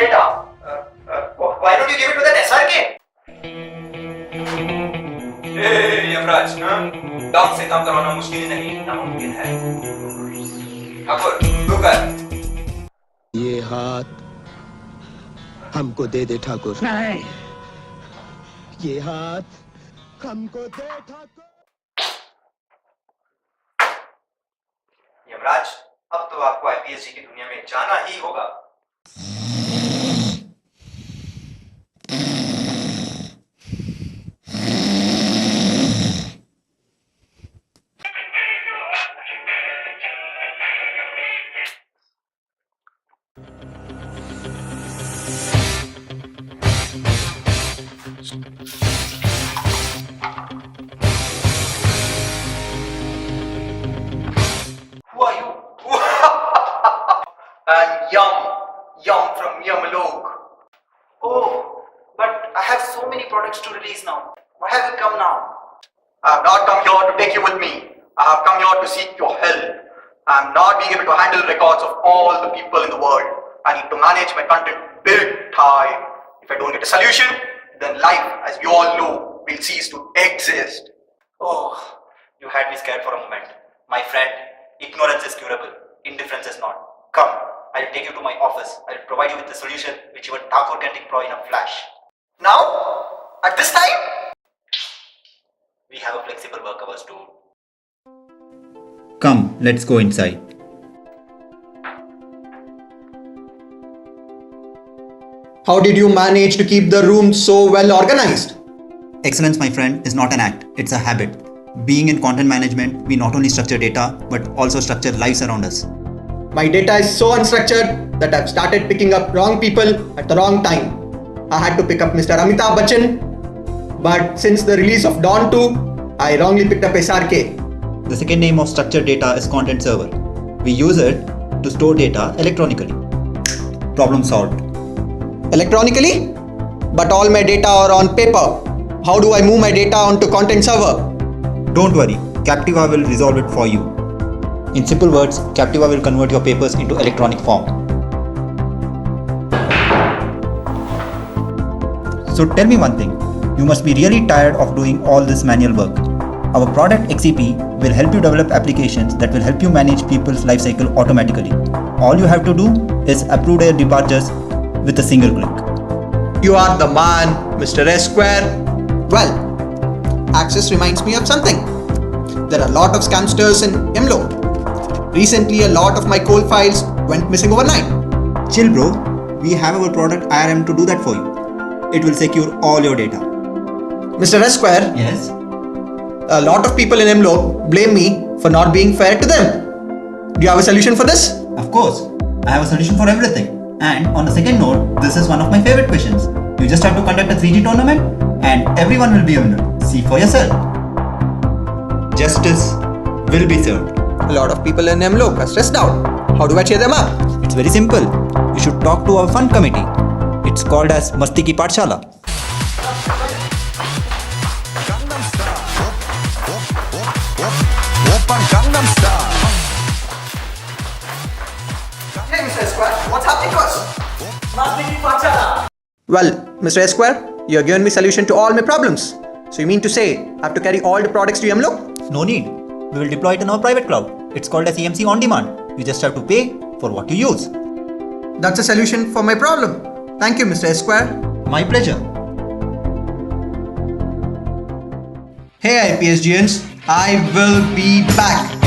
data. Why don't you give it to that SRK? Yamraj, dog से काम करवाना मुश्किल नहीं, नामुमकिन है। ठाकुर, तू कर। ये हाथ हमको दे दे ठाकुर। नहीं, ये हाथ हमको दे ठाकुर। यमराज, अब तो आपको आईपीएस जी की दुनिया में जाना ही होगा। Who are you? I'm Yum from Yumlok. Oh, but I have so many products to release now. Why have you come now? I have not come here to take you with me. I have come here to seek your help. I am not being able to handle records of all the people in the world. I need to manage my content big time. If I don't get a solution, then life, as we all know, will cease to exist. Oh, you had me scared for a moment. My friend, ignorance is curable, indifference is not. Come, I'll take you to my office. I'll provide you with a solution which even Thakur can deploy in a flash. Now? At this time? We have a flexible work hours too. Come, let's go inside. How did you manage to keep the room so well organized? Excellence, my friend, is not an act, it's a habit. Being in content management, we not only structure data, but also structure lives around us. My data is so unstructured that I've started picking up wrong people at the wrong time. I had to pick up Mr. Amitabh Bachchan, but since the release of Dawn 2, I wrongly picked up SRK. The second name of structured data is content server. We use it to store data electronically. Problem solved. Electronically? But all my data are on paper. How do I move my data onto content server? Don't worry, Captiva will resolve it for you. In simple words, Captiva will convert your papers into electronic form. So tell me one thing, you must be really tired of doing all this manual work. Our product XCP will help you develop applications that will help you manage people's life cycle automatically. All you have to do is approve their departures with a single click. You are the man, Mr. S Square. Well, Access reminds me of something. There are a lot of scamsters in Imlo. Recently, a lot of my coal files went missing overnight. Chill bro, we have our product IRM to do that for you. It will secure all your data. Mr. S Square, Yes? a lot of people in Imlo blame me for not being fair to them. Do you have a solution for this? Of course, I have a solution for everything. And on the second note, this is one of my favorite questions. You just have to conduct a 3G tournament and everyone will be a winner. See for yourself. Justice will be served. A lot of people in Imlo are stressed out. How do I cheer them up? It's very simple. You should talk to our fun committee. It's called as Masti Ki Pathshala. Hey, Mr. Square, what's happening to us? Well, Mr. S Square, you have given me solution to all my problems. So you mean to say I have to carry all the products to Imlo? No need. We will deploy it in our private cloud. It's called as EMC on demand. You just have to pay for what you use. That's a solution for my problem. Thank you, Mr. S Square. My pleasure. Hey IPSGians, I will be back.